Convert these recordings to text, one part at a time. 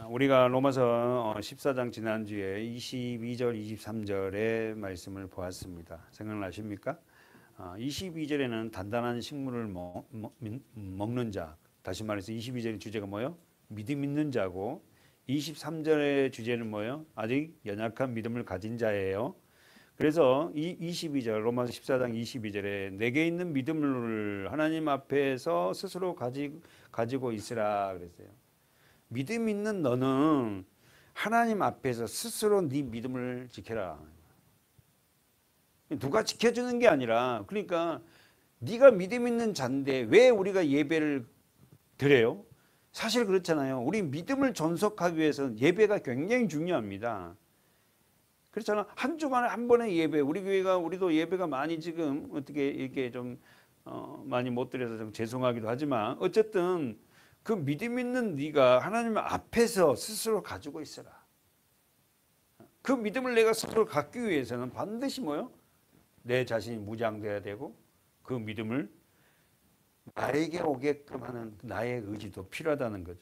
우리가 로마서 14장 지난주에 22절, 23절의 말씀을 보았습니다. 생각나십니까? 22절에는 단단한 식물을 먹는 자, 다시 말해서 22절의 주제가 뭐예요? 믿음 있는 자고, 23절의 주제는 뭐예요? 아직 연약한 믿음을 가진 자예요. 그래서 이 22절, 로마서 14장 22절에 내게 있는 믿음을 하나님 앞에서 스스로 가지고 있으라 그랬어요. 믿음 있는 너는 하나님 앞에서 스스로 네 믿음을 지켜라. 누가 지켜주는 게 아니라, 그러니까 네가 믿음 있는 자인데 왜 우리가 예배를 드려요? 사실 그렇잖아요. 우리 믿음을 존속하기 위해서는 예배가 굉장히 중요합니다. 그렇잖아. 한 주간에 한 번의 예배, 우리 교회가 우리도 예배가 많이 지금 어떻게 이렇게 좀 많이 못 드려서 좀 죄송하기도 하지만 어쨌든 그 믿음 있는 네가 하나님 앞에서 스스로 가지고 있어라. 그 믿음을 내가 스스로 갖기 위해서는 반드시 뭐요? 내 자신이 무장돼야 되고 그 믿음을 나에게 오게끔 하는 나의 의지도 필요하다는 거죠.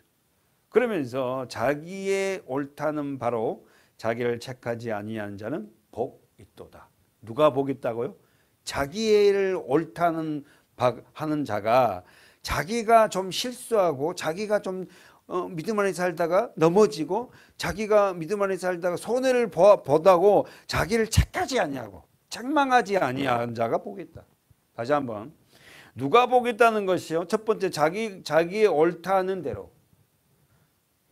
그러면서 자기의 옳다는 바로 자기를 책하지 아니하는 자는 복 있도다. 누가 복 있다고요? 자기를 옳다는 하는 자가 자기가 좀 실수하고 자기가 좀 믿음 안에 살다가 넘어지고 자기가 믿음 안에 살다가 손해를 보다고 자기를 책하지 아니하고 책망하지 아니한 자가 복이 있다. 다시 한번 누가 복이 있다는 것이요. 첫 번째 자기의 옳다는 대로.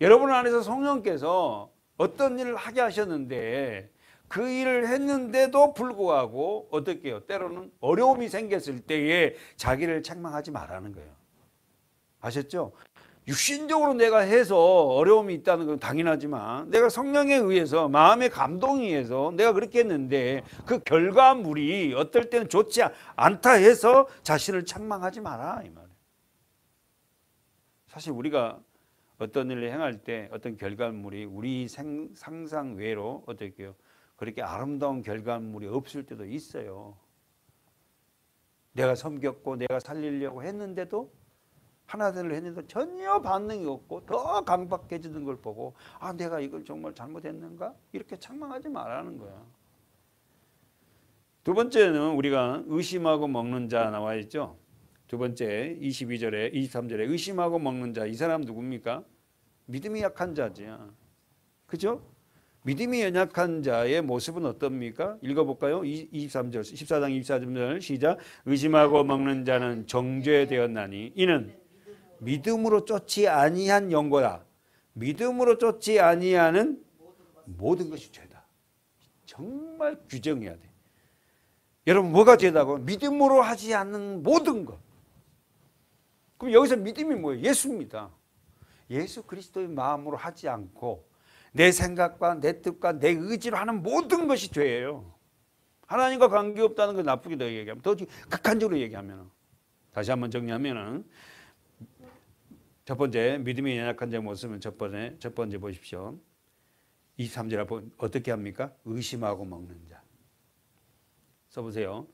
여러분 안에서 성령께서 어떤 일을 하게 하셨는데 그 일을 했는데도 불구하고 어떻게 해요? 때로는 어려움이 생겼을 때에 자기를 책망하지 말라는 거예요. 아셨죠? 육신적으로 내가 해서 어려움이 있다는 건 당연하지만 내가 성령에 의해서 마음의 감동에 의해서 내가 그렇게 했는데 그 결과물이 어떨 때는 좋지 않다 해서 자신을 책망하지 마라 이 말이에요. 사실 우리가 어떤 일을 행할 때 어떤 결과물이 우리 상상 외로 어떻게 해요? 그렇게 아름다운 결과물이 없을 때도 있어요. 내가 섬겼고 내가 살리려고 했는데도 하나들을 했는데 전혀 반응이 없고 더 강박해지는 걸 보고 아 내가 이걸 정말 잘못했는가? 이렇게 책망하지 말라는 거야. 두 번째는 우리가 의심하고 먹는 자 나와 있죠. 두 번째 22절에 23절에 의심하고 먹는 자, 이 사람 누굽니까? 믿음이 약한 자지요. 그죠? 믿음이 연약한 자의 모습은 어떻습니까? 읽어볼까요? 23절, 14장 24절 시작. 의심하고 먹는 자는 정죄되었나니 이는 믿음으로 쫓지 아니한 영고다. 믿음으로 쫓지 아니하는 모든 것이 죄다. 정말 규정해야 돼. 여러분 뭐가 죄다고? 믿음으로 하지 않는 모든 것. 그럼 여기서 믿음이 뭐예요? 예수입니다. 예수 그리스도의 마음으로 하지 않고 내 생각과 내 뜻과 내 의지로 하는 모든 것이 죄예요. 하나님과 관계없다는 걸 나쁘게 더 얘기하면 더 극한적으로 얘기하면 다시 한번 정리하면은 첫 번째 믿음이 연약한 자의 모습은 첫 번째 보십시오. 23절 어떻게 합니까? 의심하고 먹는 자. 써보세요.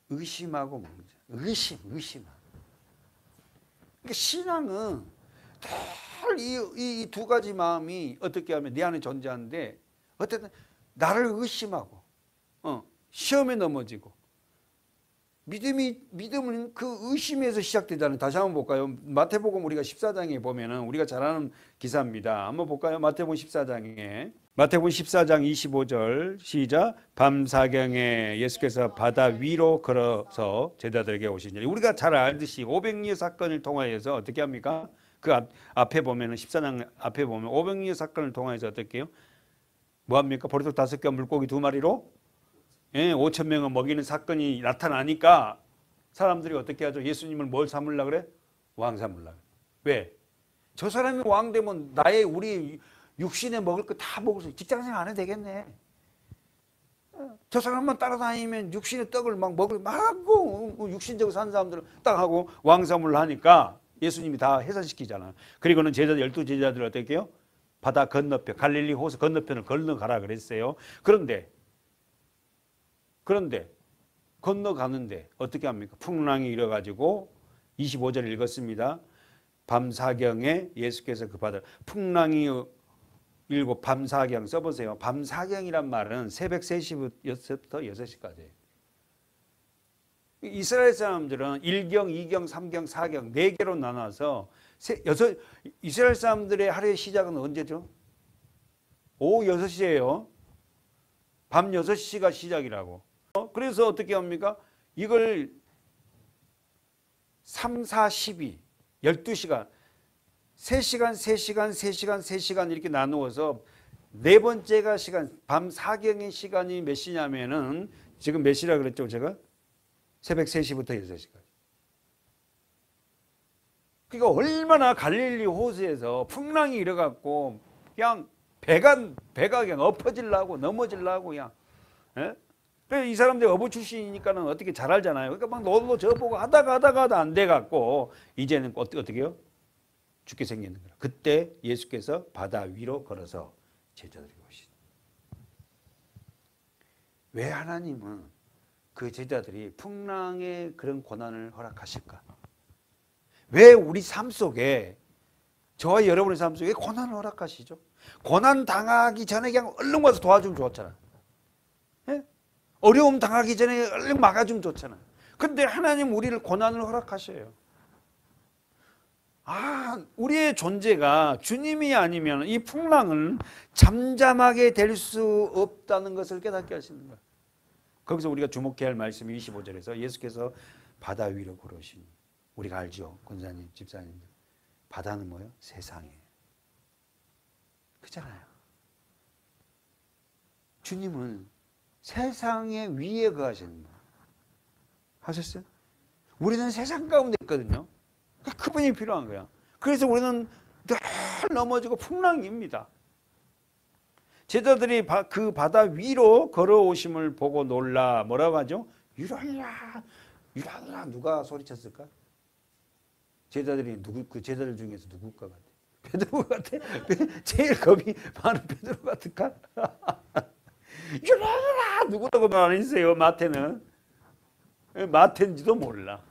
의심하고 먹는 자. 의심. 그러니까 신앙은 이 두 가지 마음이 어떻게 하면 내 안에 존재하는데 어쨌든 나를 의심하고 시험에 넘어지고 믿음은 그 의심에서 시작되잖아요. 다시 한번 볼까요? 마태복음 우리가 14장에 보면은 우리가 잘 아는 기사입니다. 한번 볼까요? 마태복음 14장 25절 시작. 밤사경에 예수께서 바다 위로 걸어서 제자들에게 오시니 우리가 잘 알듯이 500리 사건을 통하여서 어떻게 합니까? 그 앞에 보면은 14장 앞에 보면 500리 사건을 통하여서 어떻게 해요? 뭐 합니까? 보리떡 5개 물고기 2마리로 5천 명을 먹이는 사건이 나타나니까 사람들이 어떻게 하죠? 예수님을 뭘 삼으려고 그래? 왕 삼으려고. 왜? 저 사람이 왕 되면 우리 육신에 먹을 거 다 먹을 수 있어. 직장생활 안 해도 되겠네. 저 사람만 따라다니면 육신의 떡을 막 육신적으로 사는 사람들은 딱 하고 왕 삼으려 하니까 예수님이 다 해산시키잖아. 그리고는 12제자들 어떻게 해요? 바다 건너편, 갈릴리 호수 건너편을 건너가라 그랬어요. 그런데 건너가는데 어떻게 합니까? 풍랑이 일어가지고 25절 읽었습니다. 밤사경에 예수께서 그 바다 풍랑이 7 밤사경 써보세요. 밤사경이란 말은 새벽 3시부터 6시까지예요. 이스라엘 사람들은 1경, 2경, 3경, 4경 4개로 나눠서 이스라엘 사람들의 하루의 시작은 언제죠? 오후 6시예요. 밤 6시가 시작이라고. 그래서 어떻게 합니까? 이걸 3, 4, 12, 12시간 3시간, 3시간, 3시간, 3시간 이렇게 나누어서 네 번째가 시간, 밤 사경의 시간이 몇 시냐면은 지금 몇 시라 그랬죠, 제가? 새벽 3시부터 6시까지. 그러니까 얼마나 갈릴리 호수에서 풍랑이 일어갖고 그냥 배가 그냥 엎어지려고 넘어지려고 그냥. 예? 그래서 이 사람들이 어부 출신이니까는 어떻게 잘 알잖아요. 그러니까 막 너도 저 보고 하다가 안 돼갖고 이제는 어떻게 해요? 죽게 생기는 거라. 그때 예수께서 바다 위로 걸어서 제자들이 오신. 왜 하나님은 그 제자들이 풍랑의 그런 고난을 허락하실까? 왜 우리 삶 속에 저와 여러분의 삶 속에 고난을 허락하시죠? 고난 당하기 전에 그냥 얼른 와서 도와주면 좋잖아. 예? 어려움 당하기 전에 얼른 막아주면 좋잖아. 근데 하나님 우리를 고난을 허락하셔요. 우리의 존재가 주님이 아니면 이 풍랑은 잠잠하게 될 수 없다는 것을 깨닫게 하시는 거예요. 거기서 우리가 주목해야 할 말씀이 25절에서 예수께서 바다 위로 걸으신, 우리가 알죠, 권사님, 집사님들. 바다는 뭐예요? 세상이에요. 그렇잖아요. 주님은 세상의 위에 거하시는 거예요. 하셨어요? 우리는 세상 가운데 있거든요. 그분이 필요한 거야. 그래서 우리는 늘 넘어지고 풍랑입니다. 제자들이 그 바다 위로 걸어오심을 보고 놀라 뭐라고 하죠? 유랑이라 유랑이라. 누가 소리쳤을까? 제자들이 그 제자들 중에서 누굴까 같아? 베드로 같아? 제일 겁이 많은 베드로 같을까? 유랑이라 누구라고 말 안 했어요. 마태는. 마태인지도 몰라.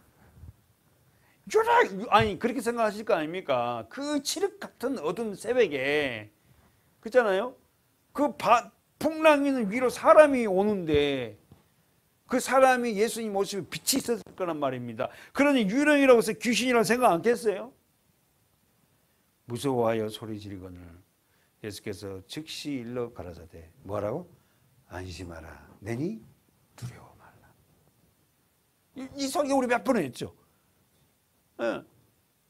아니 그렇게 생각하실 거 아닙니까? 그 칠흑 같은 어두운 새벽에 그렇잖아요. 그 풍랑이는 위로 사람이 오는데 그 사람이 예수님 모습에 빛이 있었을 거란 말입니다. 그러니 유령이라고 해서 귀신이라고 생각 안 했어요? 무서워하여 소리 지르거늘 예수께서 즉시 일러 가라사대 뭐라고? 안심하라 내니 두려워 말라. 이 소리 우리 몇 번 했죠.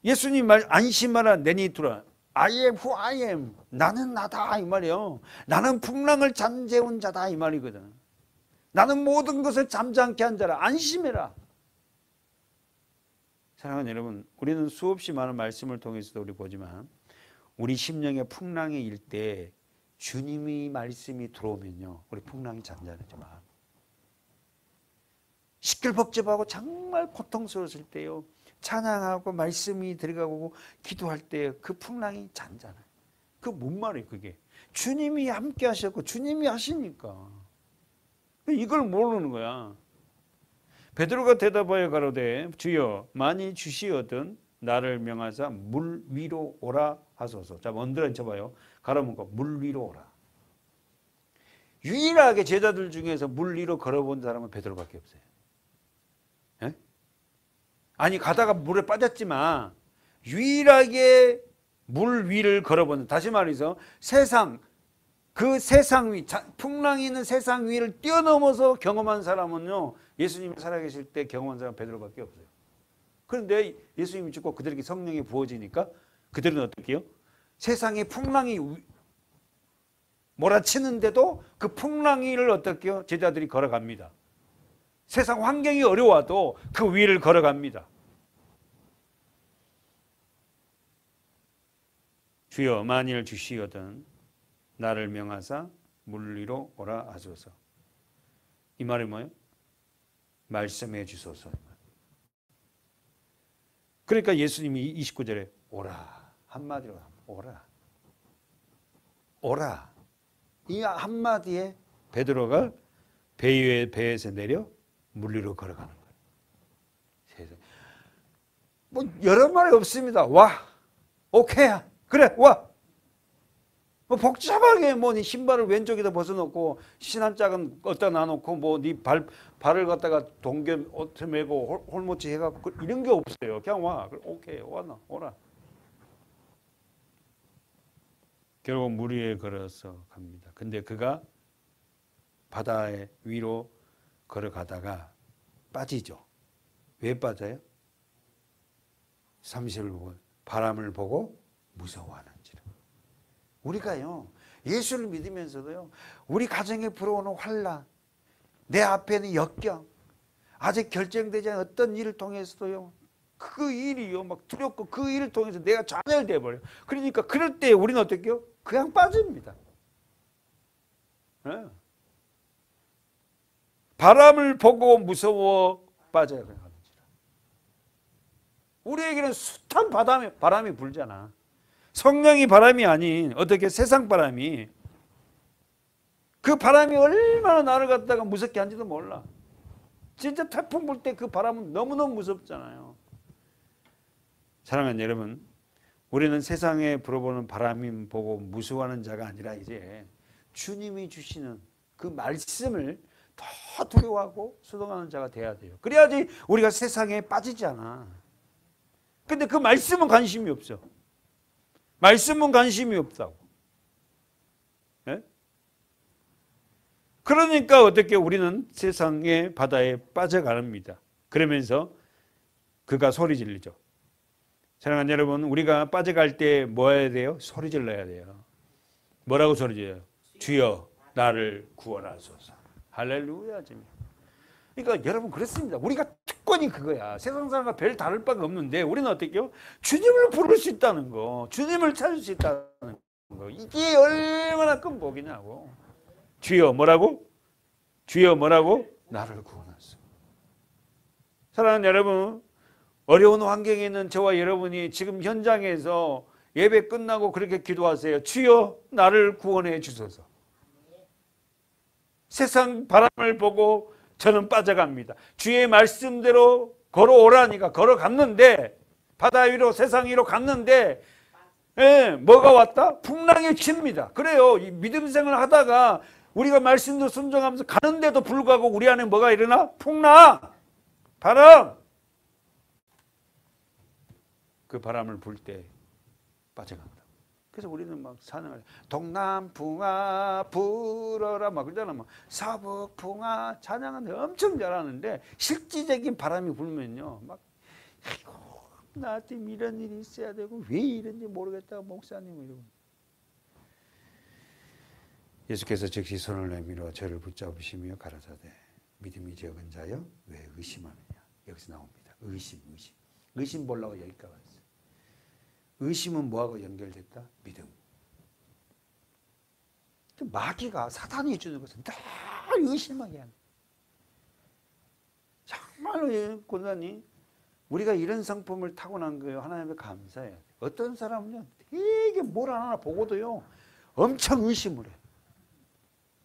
예수님 말 안심하라 내니 두라. I am who I am. 나는 나다 이 말이에요. 나는 풍랑을 잠재운 자다 이 말이거든. 나는 모든 것을 잠잠케 한 자라. 안심해라. 사랑하는 여러분, 우리는 수없이 많은 말씀을 통해서도 우리 보지만 우리 심령의 풍랑이 일 때 주님이 말씀이 들어오면요 우리 풍랑이 잠잠해지만 시끌벅적하고 정말 고통스러웠을 때요 찬양하고 말씀이 들어가고 기도할 때 그 풍랑이 잔잔해요. 그 뭔 말이에요 그게? 주님이 함께 하셨고 주님이 하시니까 이걸 모르는 거야. 베드로가 대답하여 가로되 주여 많이 주시거든 나를 명하사 물 위로 오라 하소서. 자, 언더라인 쳐봐요. 가로문고 물 위로 오라. 유일하게 제자들 중에서 물 위로 걸어본 사람은 베드로밖에 없어요. 예? 아니 가다가 물에 빠졌지만 유일하게 물 위를 걸어보는, 다시 말해서 그 세상 위, 풍랑이 있는 세상 위를 뛰어넘어서 경험한 사람은요 예수님이 살아계실 때 경험한 사람 베드로밖에 없어요. 그런데 예수님이 죽고 그들에게 성령이 부어지니까 그들은 어떻게 해요? 세상의 풍랑이 몰아치는데도 그 풍랑이를 어떻게 해요? 제자들이 걸어갑니다. 세상 환경이 어려워도 그 위를 걸어갑니다. 주여 만일 주시거든 나를 명하사 물 위로 오라 하소서. 이 말이 뭐예요? 말씀해 주소서. 그러니까 예수님이 29절에 오라 한마디로 오라 오라 이 한마디에 베드로가 배에서 내려 물 위로 걸어가는 거예요. 뭐 여러 말이 없습니다. 와 오케이 그래 와 뭐 복잡하게 뭐 네 신발을 왼쪽에다 벗어놓고 신한짝은 어디다 놔놓고 뭐 네 발을 갖다가 동견 옷에 메고 홀모치 해갖고 이런 게 없어요. 그냥 와. 오케이 오라. 결국 물 위에 걸어서 갑니다. 근데 그가 바다 위로 걸어가다가 빠지죠. 왜 빠져요? 30절 보고 바람을 보고 무서워하는지라. 우리가요 예수를 믿으면서도요 우리 가정에 불어오는 환난, 내 앞에는 역경, 아직 결정되지 않은 어떤 일을 통해서도요 그 일이요 막 두렵고 그 일을 통해서 내가 좌절돼 버려요. 그러니까 그럴 때 우리는 어떻게 해요? 그냥 빠집니다. 네. 바람을 보고 무서워 빠져야 하는지라. 우리에게는 숱한 바람이 불잖아. 성령이 바람이 아닌 어떻게 세상 바람이, 그 바람이 얼마나 나를 갖다가 무섭게 한지도 몰라. 진짜 태풍 불 때 그 바람은 너무너무 무섭잖아요. 사랑하는 여러분, 우리는 세상에 불어보는 바람이 보고 무서워하는 자가 아니라 이제 주님이 주시는 그 말씀을 더 두려워하고 수동하는 자가 돼야 돼요. 그래야지 우리가 세상에 빠지지 않아. 근데 그 말씀은 관심이 없어. 말씀은 관심이 없다고. 네? 그러니까 어떻게 우리는 세상의 바다에 빠져갑니다. 그러면서 그가 소리 질리죠. 사랑하는 여러분, 우리가 빠져갈 때 뭐 해야 돼요? 소리 질러야 돼요. 뭐라고 소리 질러요? 주여 나를 구원하소서. 할렐루야. 그러니까 여러분 그렇습니다. 우리가 특권이 그거야. 세상 사람과 별 다를 바가 없는데 우리는 어떻게 해요? 주님을 부를 수 있다는 거, 주님을 찾을 수 있다는 거, 이게 얼마나 큰 복이냐고. 주여 뭐라고? 주여 뭐라고? 나를 구원하소서. 사랑하는 여러분, 어려운 환경에 있는 저와 여러분이 지금 현장에서 예배 끝나고 그렇게 기도하세요. 주여 나를 구원해 주소서. 세상 바람을 보고 저는 빠져갑니다. 주의 말씀대로 걸어오라니까 걸어갔는데, 바다 위로 세상 위로 갔는데 뭐가 왔다? 풍랑이 칩니다. 그래요. 이 믿음 생활을 하다가 우리가 말씀도 순종하면서 가는데도 불구하고 우리 안에 뭐가 일어나? 풍랑, 바람. 그 바람을 불 때 빠져간다. 그래서 우리는 막 찬양을 동남풍아 불어라 막 그러잖아. 막 서북풍아 찬양하는데 엄청 잘하는데 실질적인 바람이 불면요 막 아이고 나한테 이런 일이 있어야 되고 왜 이런지 모르겠다 목사님 이러고. 예수께서 즉시 손을 내밀어 저를 붙잡으시며 가라사대 믿음이 적은 자여 왜 의심하느냐. 여기서 나옵니다. 의심 보려고 여기까지 왔어요. 의심은 뭐하고 연결됐다? 믿음. 마귀가 사탄이 주는 것은 늘 의심하게 하는. 정말로 권사님, 우리가 이런 성품을 타고난 거예요. 하나님께 감사해요. 어떤 사람은요 되게 뭘 하나 보고도요 엄청 의심을 해.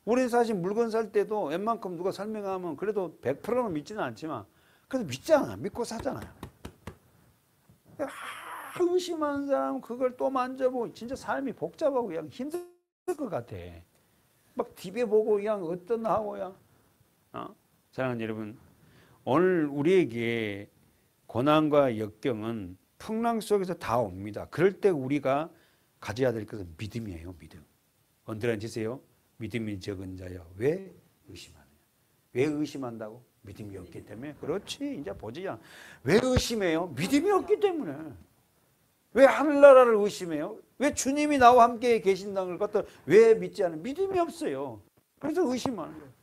우리는 사실 물건 살 때도 웬만큼 누가 설명하면 그래도 100%는 믿지는 않지만 그래도 믿잖아. 믿고 사잖아요. 의심하는 사람은 그걸 또 만져보고 진짜 삶이 복잡하고 그냥 힘들 것 같아. 막 디벼보고 그냥 어떤 하고 그냥. 사랑하는 여러분, 오늘 우리에게 고난과 역경은 풍랑 속에서 다 옵니다. 그럴 때 우리가 가져야 될 것은 믿음이에요. 믿음. 언제라지세요? 믿음이 적은 자여 왜 의심하느냐. 왜 의심한다고? 믿음이 없기 때문에. 그렇지. 이제 보지 않아. 왜 의심해요? 믿음이 없기 때문에. 왜 하늘나라를 의심해요? 왜 주님이 나와 함께 계신다는 걸 갖다 왜 믿지 않아요? 믿음이 없어요. 그래서 의심하는 거예요.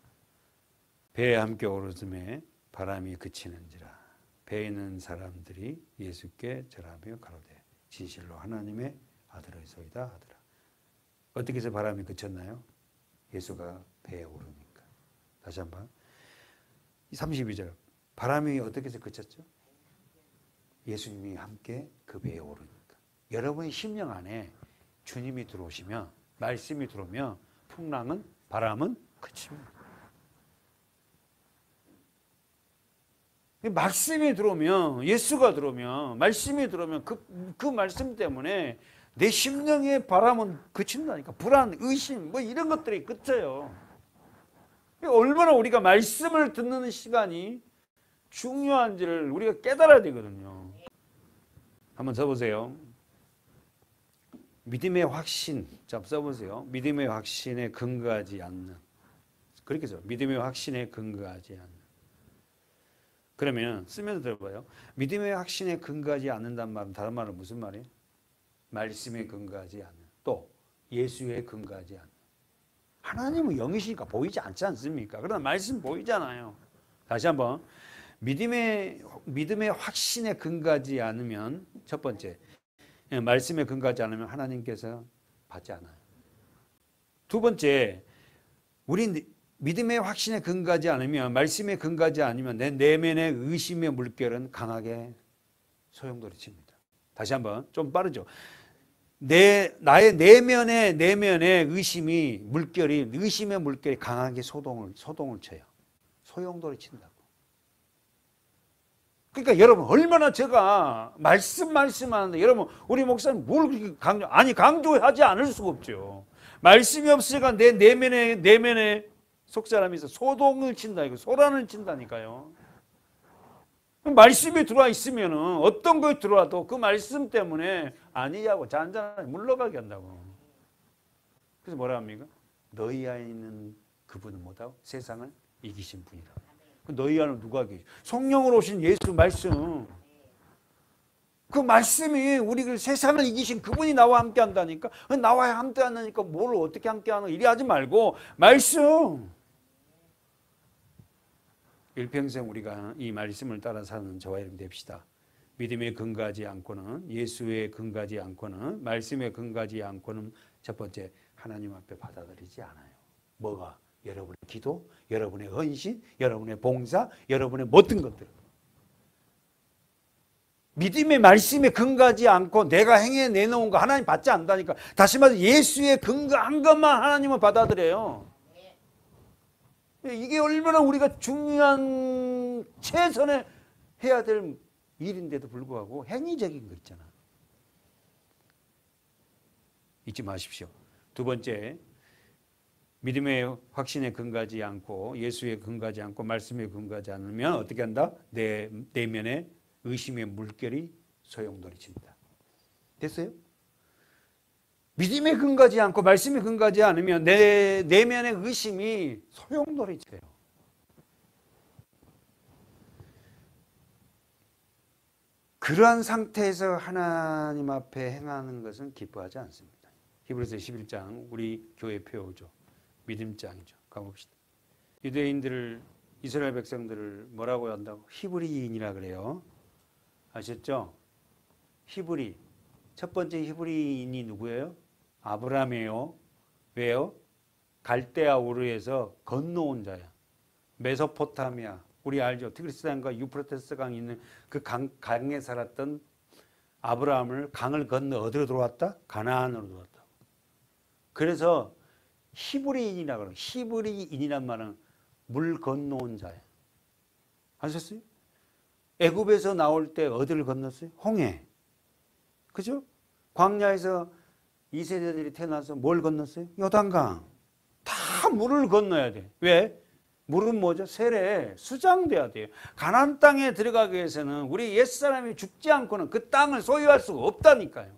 배에 함께 오르즘에 바람이 그치는지라. 배에 있는 사람들이 예수께 절하며 가로되 진실로 하나님의 아들이소이다 하더라. 어떻게 해서 바람이 그쳤나요? 예수가 배에 오르니까. 다시 한번 32절 바람이 어떻게 해서 그쳤죠? 예수님이 함께 그 배에 오르니까. 여러분의 심령 안에 주님이 들어오시면, 말씀이 들어오면 풍랑은, 바람은 그칩니다. 말씀이 들어오면, 예수가 들어오면, 말씀이 들어오면 그 말씀 때문에 내 심령의 바람은 그친다니까. 불안, 의심 뭐 이런 것들이 그쳐요. 얼마나 우리가 말씀을 듣는 시간이 중요한지를 우리가 깨달아야 되거든요. 한번 써보세요. 믿음의 확신. 자, 써보세요. 믿음의 확신에 근거하지 않는. 그렇게 써. 믿음의 확신에 근거하지 않는. 그러면 쓰면서 들어봐요. 믿음의 확신에 근거하지 않는다는 말은 다른 말은 무슨 말이에요? 말씀에 근거하지 않는. 또 예수에 근거하지 않는. 하나님은 영이시니까 보이지 않지 않습니까? 그러나 말씀 보이잖아요. 다시 한번. 믿음의 확신에 근거하지 않으면 첫 번째, 말씀에 근거하지 않으면 하나님께서 받지 않아요. 두 번째, 우리 믿음의 확신에 근거하지 않으면, 말씀에 근거하지 않으면 내 내면의 의심의 물결은 강하게 소용돌이 칩니다. 다시 한번 좀 빠르죠. 나의 내면의 의심의 물결이 강하게 소동을 쳐요. 소용돌이 친다고. 그러니까 여러분 얼마나 제가 말씀하는데 여러분 우리 목사님 뭘 그렇게 강조하지 않을 수가 없죠. 말씀이 없으니까 내 내면에 속사람이 있어 소동을 친다 이거 소란을 친다니까요. 말씀이 들어와 있으면은 어떤 거에 들어와도 그 말씀 때문에 아니하고 잔잔하게 물러가게 한다고. 그래서 뭐라 합니까? 너희 안에 있는 그분은 뭐다고? 세상을 이기신 분이라고. 너희 안에 누가 계시? 성령으로 오신 예수 말씀. 그 말씀이 우리 세상을 이기신 그분이 나와 함께 한다니까. 나와 함께 한다니까 뭘 어떻게 함께 하는 이리 하지 말고 말씀. 일평생 우리가 이 말씀을 따라 사는 저와 여러분 됩시다. 믿음에 근거하지 않고는 예수에 근거하지 않고는 말씀에 근거하지 않고는 첫 번째 하나님 앞에 받아들이지 않아요. 뭐가? 여러분의 기도, 여러분의 헌신, 여러분의 봉사, 여러분의 모든 것들. 믿음의 말씀에 근거하지 않고 내가 행해내놓은 거 하나님 받지 않는다니까. 다시 말해서 예수에 근거한 것만 하나님은 받아들여요. 이게 얼마나 우리가 중요한 최선의 해야 될 일인데도 불구하고 행위적인 거 있잖아. 잊지 마십시오. 두 번째, 믿음의 확신에 근거하지 않고 예수에 근거하지 않고 말씀에 근거하지 않으면 어떻게 한다? 내 내면에 의심의 물결이 소용돌이 칩니다. 됐어요? 믿음에 근거하지 않고 말씀에 근거하지 않으면 내 내면의 의심이 소용돌이 쳐요. 그러한 상태에서 하나님 앞에 행하는 것은 기뻐하지 않습니다. 히브리서 11장 우리 교회 표어죠. 믿음장이죠. 가봅시다. 유대인들을 이스라엘 백성들을 뭐라고 한다고? 히브리인이라 그래요. 아셨죠? 히브리. 첫 번째 히브리인이 누구예요? 아브라함이에요. 왜요? 갈대아 우르에서 건너온 자야. 메소포타미아. 우리 알죠? 티그리스강과 유프라테스 강이 있는 그 강에 살았던 아브라함을 강을 건너 어디로 들어왔다? 가나안으로 들어왔다. 그래서 히브리인이라 그래요. 히브리인이란 말은 물 건너온 자예요. 아셨어요? 애굽에서 나올 때 어디를 건넜어요? 홍해. 그죠? 광야에서 2세대들이 태어나서 뭘 건넜어요? 요단강. 다 물을 건너야 돼. 왜? 물은 뭐죠? 세례, 수장돼야 돼요. 가나안 땅에 들어가기 위해서는 우리 옛사람이 죽지 않고는 그 땅을 소유할 수가 없다니까요.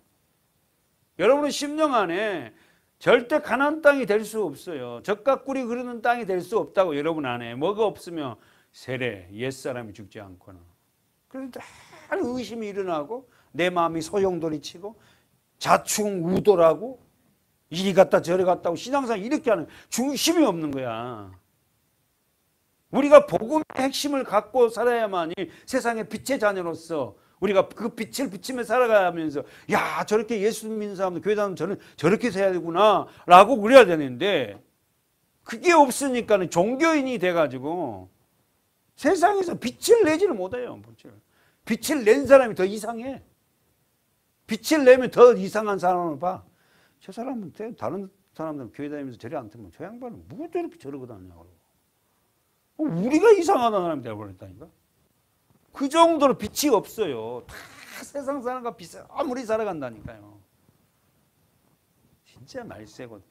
여러분의 심령 안에 절대 가나안 땅이 될 수 없어요. 젖과 꿀이 흐르는 땅이 될 수 없다고 여러분 안에. 뭐가 없으면 세례, 옛사람이 죽지 않고는. 그래서 늘 의심이 일어나고 내 마음이 소용돌이치고 자충우돌하고 이리 갔다 저리 갔다 하고 신앙생활 이렇게 하는 중심이 없는 거야. 우리가 복음의 핵심을 갖고 살아야만이 세상의 빛의 자녀로서 우리가 그 빛을 비치며 살아가면서 야 저렇게 예수 믿는 사람들 교회 다니면 저는 저렇게 해야 되구나 라고 그래야 되는데 그게 없으니까 종교인이 돼가지고 세상에서 빛을 내지를 못해요. 빛을 낸 사람이 더 이상해. 빛을 내면 더 이상한 사람을 봐. 저 사람은 다른 사람들은 교회 다니면서 저리 안 틀면 저 양반은 뭐 저렇게 저러고 다니냐고. 우리가 이상하다는 사람이 되어버렸다니까. 그 정도로 빛이 없어요. 다 세상 사람과 아무리 살아간다니까요. 진짜 말세고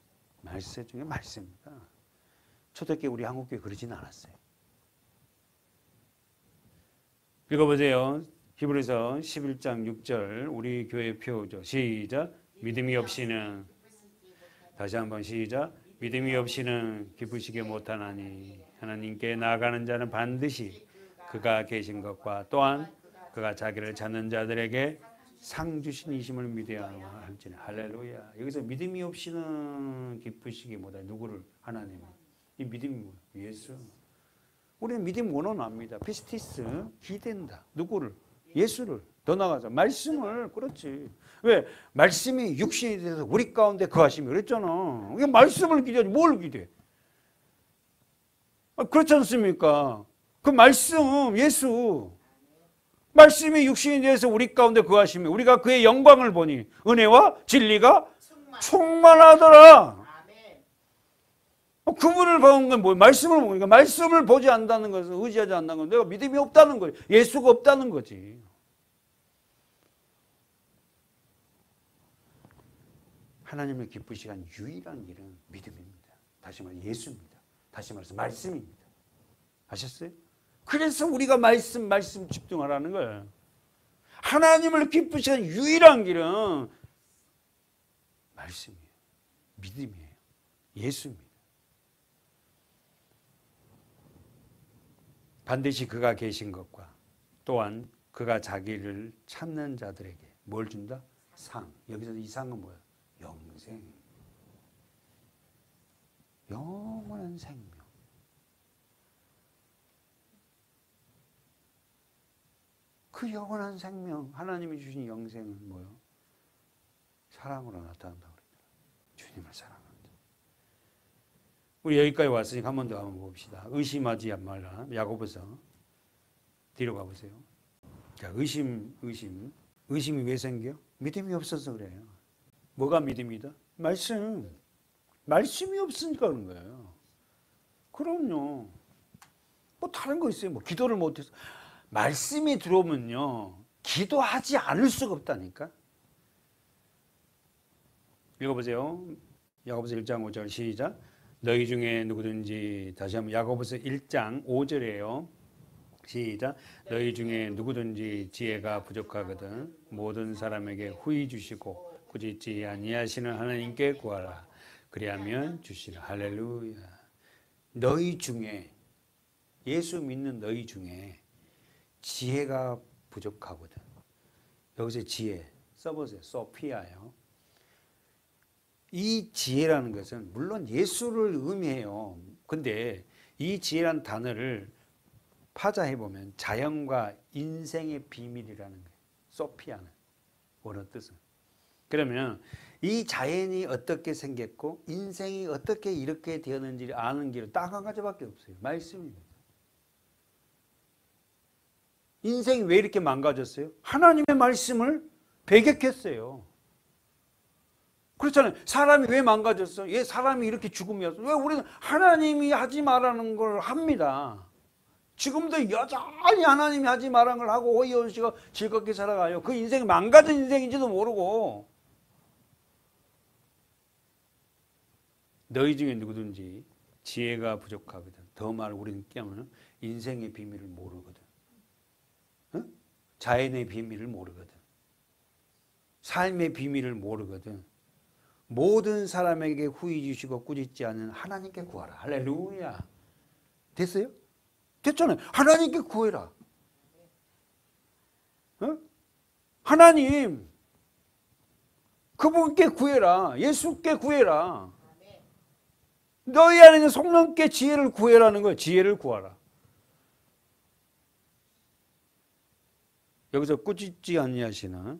말세 중에 말세입니다. 초대교회 우리 한국교회 그러지는 않았어요. 읽어보세요. 히브리서 11장 6절 우리 교회 표죠. 시작. 믿음이 없이는 다시 한번 시작. 믿음이 없이는 기쁘시게 못하나니 하나님께 나아가는 자는 반드시 그가 계신 것과 또한 그가 자기를 찾는 자들에게 상 주신 이심을 믿어야 할지니. 할렐루야. 여기서 믿음이 없이는 기쁘시게 못하니 누구를? 하나님을. 이 믿음이 뭐예요? 예수. 우리는 믿음 원원합니다. 피스티스 기댄다. 누구를? 예수를. 더 나가서 말씀을. 그렇지. 왜? 말씀이 육신이 돼서 우리 가운데 거하시며 그랬잖아. 이게 말씀을 기대하지 뭘 기대? 그렇지 않습니까? 그 말씀 예수. 말씀이 육신이 돼서 우리 가운데 거하시며 우리가 그의 영광을 보니 은혜와 진리가 충만하더라. 그분을 보는 건 뭐예요? 말씀을 보니까 말씀을 보지 않는다는 것은 의지하지 않는 건 내가 믿음이 없다는 거예요. 예수가 없다는 거지. 하나님을 기쁘시게 한 유일한 길은 믿음입니다. 다시 말해 예수입니다. 다시 말해서 말씀입니다. 아셨어요? 그래서 우리가 말씀 집중하라는 거예요. 하나님을 기쁘시게 한 유일한 길은 말씀이에요. 믿음이에요. 예수입니다. 반드시 그가 계신 것과 또한 그가 자기를 찾는 자들에게 뭘 준다? 상. 여기서 이 상은 뭐야? 영생. 영원한 생명. 그 영원한 생명, 하나님이 주신 영생은 뭐요? 사랑으로 나타난다고 그랬죠. 주님을 사랑한다. 우리 여기까지 왔으니까 한 번 더 한번 봅시다. 의심하지 말라. 야고보서 뒤로 가보세요. 자, 의심이 왜 생겨? 믿음이 없어서 그래요. 뭐가 믿음이다? 말씀. 말씀이 없으니까 그런 거예요. 그럼요. 뭐 다른 거 있어요. 뭐 기도를 못해서. 말씀이 들어오면요. 기도하지 않을 수가 없다니까. 읽어보세요. 야고보서 1장 5절 시작. 너희 중에 누구든지 다시 한번 야고보서 1장 5절이에요. 시작. 너희 중에 누구든지 지혜가 부족하거든 모든 사람에게 후히 주시고 꾸짖지 아니하시는 하나님께 구하라. 그리하면 주시라. 할렐루야. 너희 중에 예수 믿는 너희 중에 지혜가 부족하거든. 여기서 지혜 써보세요. 소피아요. 이 지혜라는 것은 물론 예수를 의미해요. 근데 이 지혜라는 단어를 파자해보면 자연과 인생의 비밀이라는 거예요. 소피아는 원어 뜻은. 그러면 이 자연이 어떻게 생겼고 인생이 어떻게 이렇게 되었는지를 아는 길은 딱 한 가지밖에 없어요. 말씀입니다. 인생이 왜 이렇게 망가졌어요? 하나님의 말씀을 배격했어요. 그렇잖아요. 사람이 왜 망가졌어? 왜 사람이 이렇게 죽음이었어? 왜 우리는 하나님이 하지 말라는 걸 합니다. 지금도 여전히 하나님이 하지 말라는 걸 하고 오이온 씨가 즐겁게 살아가요. 그 인생이 망가진 인생인지도 모르고. 너희 중에 누구든지 지혜가 부족하거든. 더 말 우리는 깨면 인생의 비밀을 모르거든. 응? 자연의 비밀을 모르거든. 삶의 비밀을 모르거든. 모든 사람에게 후히 주시고 꾸짖지 않는 하나님께 구하라. 할렐루야. 됐어요? 됐잖아요. 하나님께 구해라. 어? 하나님 그분께 구해라. 예수께 구해라. 너희 안에 있는 성령께 지혜를 구해라는 거예요. 지혜를 구하라. 여기서 꾸짖지 아니하시나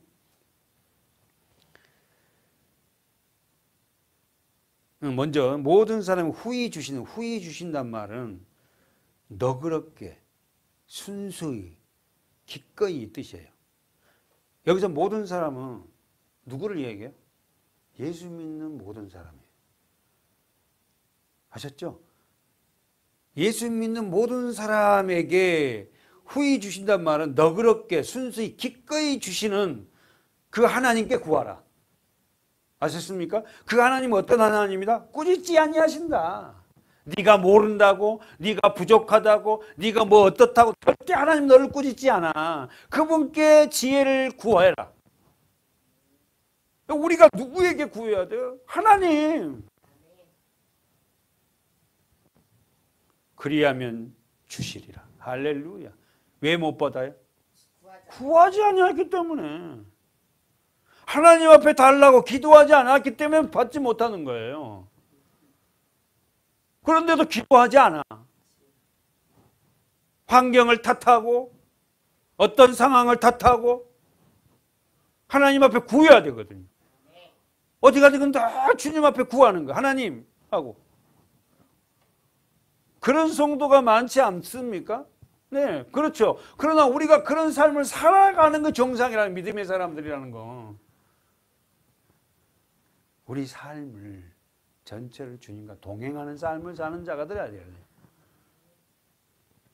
먼저 모든 사람이 후히 주신단 말은 너그럽게 순수히 기꺼이 이 뜻이에요. 여기서 모든 사람은 누구를 얘기해요? 예수 믿는 모든 사람이에요. 아셨죠? 예수 믿는 모든 사람에게 후히 주신단 말은 너그럽게 순수히 기꺼이 주시는 그 하나님께 구하라. 아셨습니까? 그 하나님은 어떤 하나님이다? 꾸짖지 아니하신다. 네가 모른다고, 네가 부족하다고, 네가 뭐 어떻다고 절대 하나님 너를 꾸짖지 않아. 그분께 지혜를 구해라. 우리가 누구에게 구해야 돼요? 하나님. 그리하면 주시리라. 할렐루야. 왜 못 받아요? 구하지 아니했기 때문에. 하나님 앞에 달라고 기도하지 않았기 때문에 받지 못하는 거예요. 그런데도 기도하지 않아. 환경을 탓하고 어떤 상황을 탓하고 하나님 앞에 구해야 되거든요. 어디 가든 다 주님 앞에 구하는 거예요. 하나님 하고. 그런 성도가 많지 않습니까? 네, 그렇죠. 그러나 우리가 그런 삶을 살아가는 거 정상이라는 믿음의 사람들이라는 거. 우리 삶을 전체를 주님과 동행하는 삶을 사는 자가 되어야 돼요.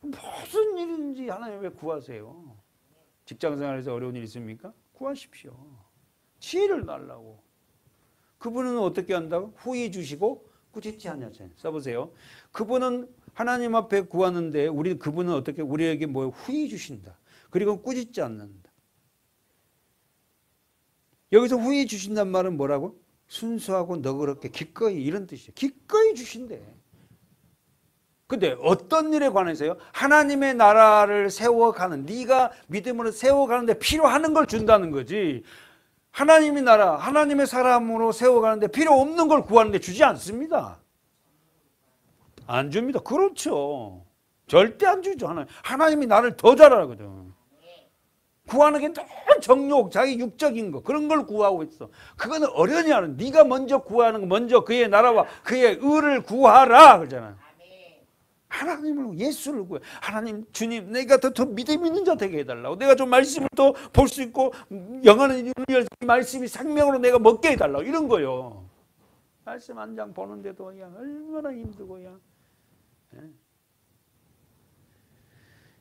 무슨 일인지 하나님 왜 구하세요? 직장생활에서 어려운 일 있습니까? 구하십시오. 지혜를 달라고. 그분은 어떻게 한다고? 후히 주시고 꾸짖지 않냐잖아요. 써보세요. 그분은 하나님 앞에 구하는데 그분은 어떻게 우리에게 뭐 후히 주신다. 그리고 꾸짖지 않는다. 여기서 후히 주신단 말은 뭐라고? 순수하고 너그럽게 기꺼이 이런 뜻이에요. 기꺼이 주신대. 근데 어떤 일에 관해서요? 하나님의 나라를 세워가는, 네가 믿음으로 세워가는데 필요하는 걸 준다는 거지. 하나님의 나라, 하나님의 사람으로 세워가는데 필요 없는 걸 구하는데 주지 않습니다. 안 줍니다. 그렇죠. 절대 안 주죠. 하나님이 나를 더 잘하거든. 구하는 게 더 정욕, 자기 육적인 거 그런 걸 구하고 있어. 그거는 어련히 하는. 네가 먼저 구하는 거, 먼저 그의 나라와 그의 의를 구하라 그러잖아. 하나님을, 예수를 구해. 하나님, 주님, 내가 더 믿음 있는 자 되게 해달라고. 내가 좀 말씀을 더 볼 수 있고 영원한 말씀이 생명으로 내가 먹게 해달라고. 이런 거요. 말씀 한 장 보는데도 그냥 얼마나 힘들고 야. 네.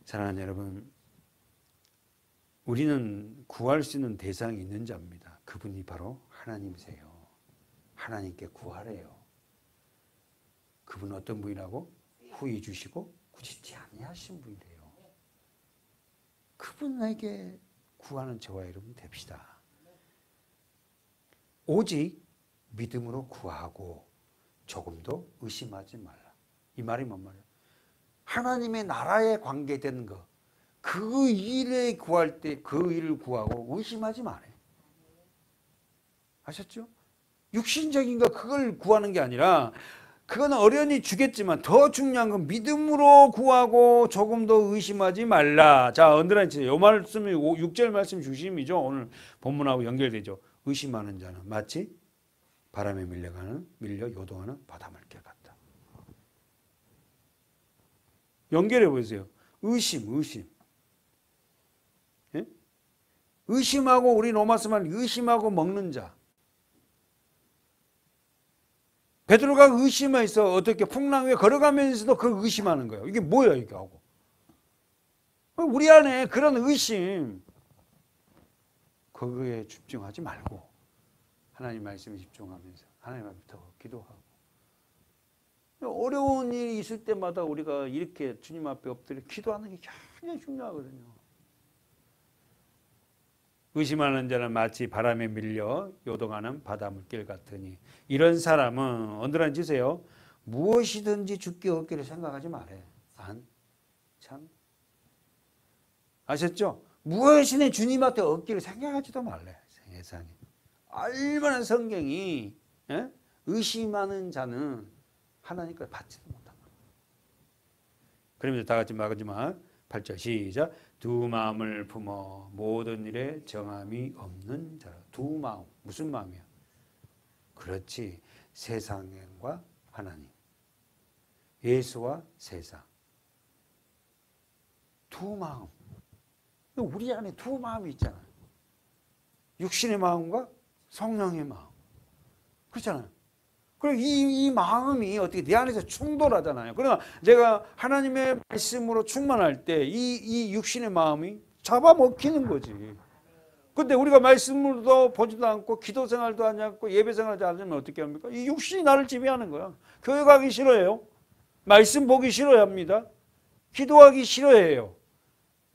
사랑하는 여러분, 우리는 구할 수 있는 대상이 있는 자입니다. 그분이 바로 하나님이세요. 하나님께 구하래요. 그분은 어떤 분이라고? 후히 주시고 꾸짖지 아니하신 분이래요. 그분에게 구하는 저와 여러분 됩시다. 오직 믿음으로 구하고 조금도 의심하지 말라. 이 말이 뭔 말이에요? 하나님의 나라에 관계된 거, 그 일에 구할 때 그 일을 구하고 의심하지 말아요. 아셨죠? 육신적인 거 그걸 구하는 게 아니라 그건 어련히 주겠지만 더 중요한 건 믿음으로 구하고 조금도 의심하지 말라. 자, 언더라인 치세요. 이 말씀이 6절 말씀 중심이죠. 오늘 본문하고 연결되죠. 의심하는 자는 마치 바람에 밀려 요동하는 바닷물개 같다. 연결해 보세요. 의심. 예? 의심하고 우리 로마서만 의심하고 먹는 자. 베드로가 의심해서 어떻게 풍랑 위에 걸어가면서도 그걸 의심하는 거예요. 이게 뭐야 이게 하고. 우리 안에 그런 의심 그거에 집중하지 말고 하나님 말씀에 집중하면서 하나님 앞부터 기도하고 어려운 일이 있을 때마다 우리가 이렇게 주님 앞에 엎드려 기도하는 게 굉장히 중요하거든요. 의심하는 자는 마치 바람에 밀려 요동하는 바닷물길 같으니 이런 사람은 언더라인 주세요. 무엇이든지 주께 얻기를 생각하지 말아요. 참 아셨죠? 무엇이든 주님 앞에 얻기를 생각하지도 말래. 세상에 얼마나 성경이 의심하는 자는 하나님께 받지도 못한다. 그러면서 다 같이 마지막 8절 시작. 두 마음을 품어 모든 일에 정함이 없는 자라. 두 마음. 무슨 마음이야? 그렇지. 세상과 하나님. 예수와 세상. 두 마음. 우리 안에 두 마음이 있잖아요. 육신의 마음과 성령의 마음. 그렇잖아요. 그리고 이 마음이 어떻게 내 안에서 충돌하잖아요. 그러나 제가 하나님의 말씀으로 충만할 때 이 육신의 마음이 잡아먹히는 거지. 근데 우리가 말씀으로도 보지도 않고 기도 생활도 하지 않고 예배 생활도 하지 않으면 어떻게 합니까? 이 육신이 나를 지배하는 거야. 교회 가기 싫어해요. 말씀 보기 싫어합니다. 기도하기 싫어해요.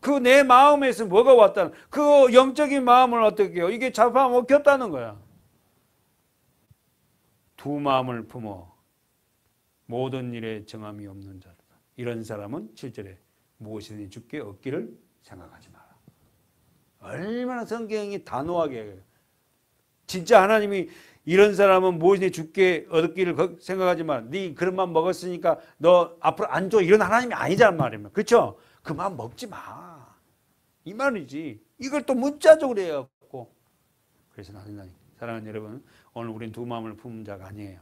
그 내 마음에서 뭐가 왔다는 그 영적인 마음을 어떻게 해요? 이게 잡아먹혔다는 거야. 두 마음을 품어 모든 일에 정함이 없는 자다. 이런 사람은 7절에 무엇이든지 주께 얻기를 생각하지 마라. 얼마나 성경이 단호하게 해요. 진짜 하나님이 이런 사람은 무엇이든지 주께 얻기를 생각하지 마라. 네 그런 맘 먹었으니까 너 앞으로 안 줘. 이런 하나님이 아니란 말이에요. 그렇죠? 그 맘 먹지 마. 이 말이지. 이걸 또 문자적으로 해갖고. 그래서 나는 사랑하는 여러분, 오늘 우린 두 마음을 품은 자가 아니에요.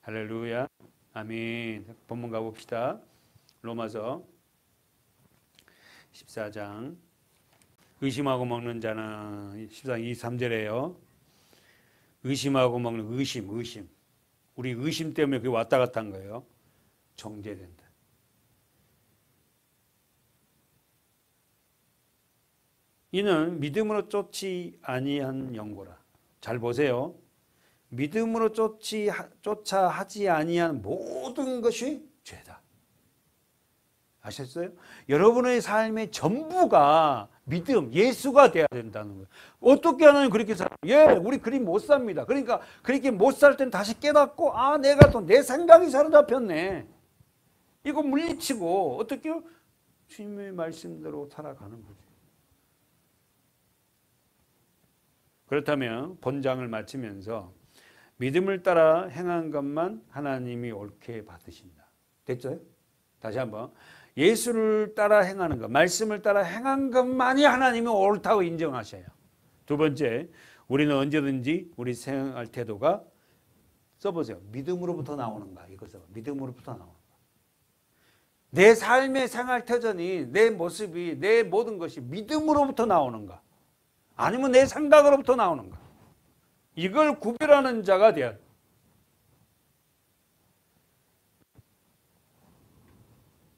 할렐루야. 아멘. 본문 가봅시다. 로마서 14장. 의심하고 먹는 자는 14장 23절에요. 의심하고 먹는 의심. 우리 의심 때문에 그게 왔다 갔다 한 거예요. 정죄된다. 이는 믿음으로 쫓지 아니한 영고라. 잘 보세요. 믿음으로 쫓아 하지 아니한 모든 것이 죄다. 아셨어요? 여러분의 삶의 전부가 믿음, 예수가 돼야 된다는 거예요. 어떻게 하나님 그렇게 살아요? 우리 그리 못 삽니다. 그러니까 그렇게 못 살 때는 다시 깨닫고 내가 또 내 생각이 사로잡혔네. 이거 물리치고 어떻게 해요? 주님의 말씀대로 살아가는 거죠. 그렇다면 본장을 마치면서 믿음을 따라 행한 것만 하나님이 옳게 받으신다. 됐죠? 다시 한번. 예수를 따라 행하는 것, 말씀을 따라 행한 것만이 하나님이 옳다고 인정하셔요. 두 번째, 우리는 언제든지 우리 생활 태도가 써보세요. 믿음으로부터 나오는가? 이거 써. 믿음으로부터 나오는가? 내 삶의 생활 태전이, 내 모습이, 내 모든 것이 믿음으로부터 나오는가? 아니면 내 생각으로부터 나오는가? 이걸 구별하는 자가 돼야 돼.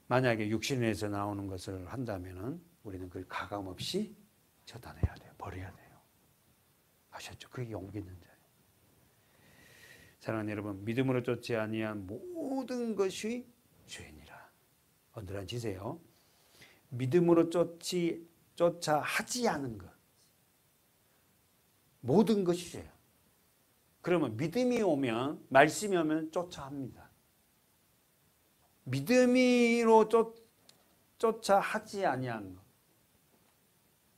만약에 육신에서 나오는 것을 한다면 우리는 그걸 가감없이 처단해야 돼요. 버려야 돼요. 아셨죠? 그게 용기 있는 자예요. 사랑하는 여러분, 믿음으로 쫓지 아니한 모든 것이 죄니라. 언들어지세요. 믿음으로 쫓아 하지 않은 것. 모든 것이 죄예요. 그러면 믿음이 오면, 말씀이 오면 쫓아합니다. 믿음으로 쫓아 하지 아니한 것.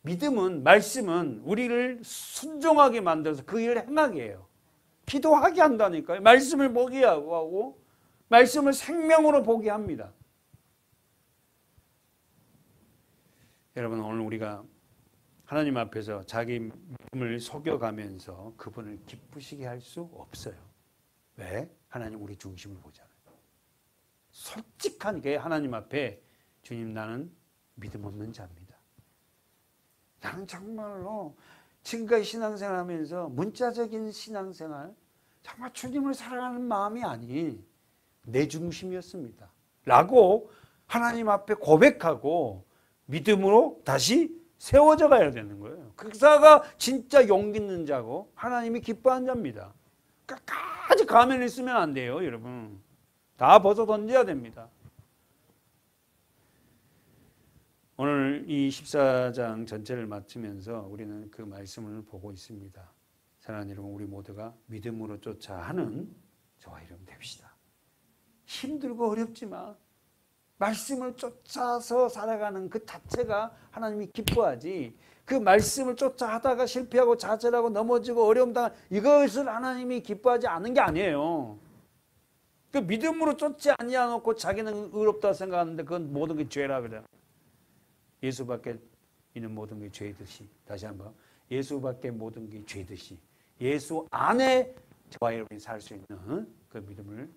믿음은, 말씀은 우리를 순종하게 만들어서 그 일을 행하게 해요. 기도하게 한다니까요. 말씀을 보게 하고 말씀을 생명으로 보게 합니다. 여러분, 오늘 우리가 하나님 앞에서 자기 믿음을 속여가면서 그분을 기쁘시게 할 수 없어요. 왜? 하나님 우리 중심을 보잖아요. 솔직하게 하나님 앞에 주님, 나는 믿음 없는 자입니다. 나는 정말로 지금까지 신앙생활 하면서 문자적인 신앙생활, 정말 주님을 사랑하는 마음이 아닌 내 중심이었습니다. 라고 하나님 앞에 고백하고 믿음으로 다시 세워져 가야 되는 거예요. 그 자가 진짜 용기 있는 자고 하나님이 기뻐하는 자입니다. 끝까지 가면을 쓰면 안 돼요, 여러분. 다 벗어 던져야 됩니다. 오늘 이 14장 전체를 마치면서 우리는 그 말씀을 보고 있습니다. 사랑하는 여러분, 우리 모두가 믿음으로 쫓아 하는 저와 여러분 됩시다. 힘들고 어렵지만 말씀을 쫓아서 살아가는 그 자체가 하나님이 기뻐하지, 그 말씀을 쫓아 하다가 실패하고 좌절하고 넘어지고 어려움 당한 이것을 하나님이 기뻐하지 않는 게 아니에요. 그 믿음으로 쫓지 아니하놓고 자기는 의롭다 생각하는데 그건 모든 게 죄라 그래요. 예수밖에 있는 모든 게 죄듯이, 다시 한번, 예수밖에 모든 게 죄듯이 예수 안에 저와 여러분이 살 수 있는 그 믿음을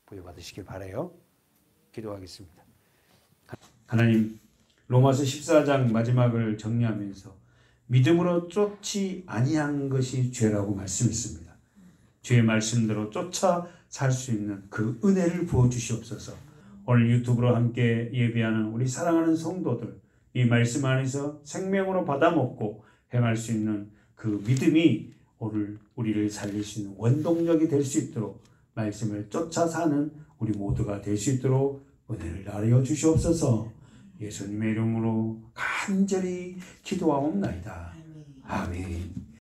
부여받으시길 바라요. 기도하겠습니다. 하나님, 로마서 14장 마지막을 정리하면서 믿음으로 쫓지 아니한 것이 죄라고 말씀했습니다. 주의 말씀대로 쫓아 살 수 있는 그 은혜를 부어주시옵소서. 오늘 유튜브로 함께 예배하는 우리 사랑하는 성도들, 이 말씀 안에서 생명으로 받아먹고 행할 수 있는 그 믿음이 오늘 우리를 살릴 수 있는 원동력이 될 수 있도록 말씀을 쫓아 사는 우리 모두가 될 수 있도록 은혜를 나려 주시옵소서. 예수님의 이름으로 간절히 기도하옵나이다. 아멘.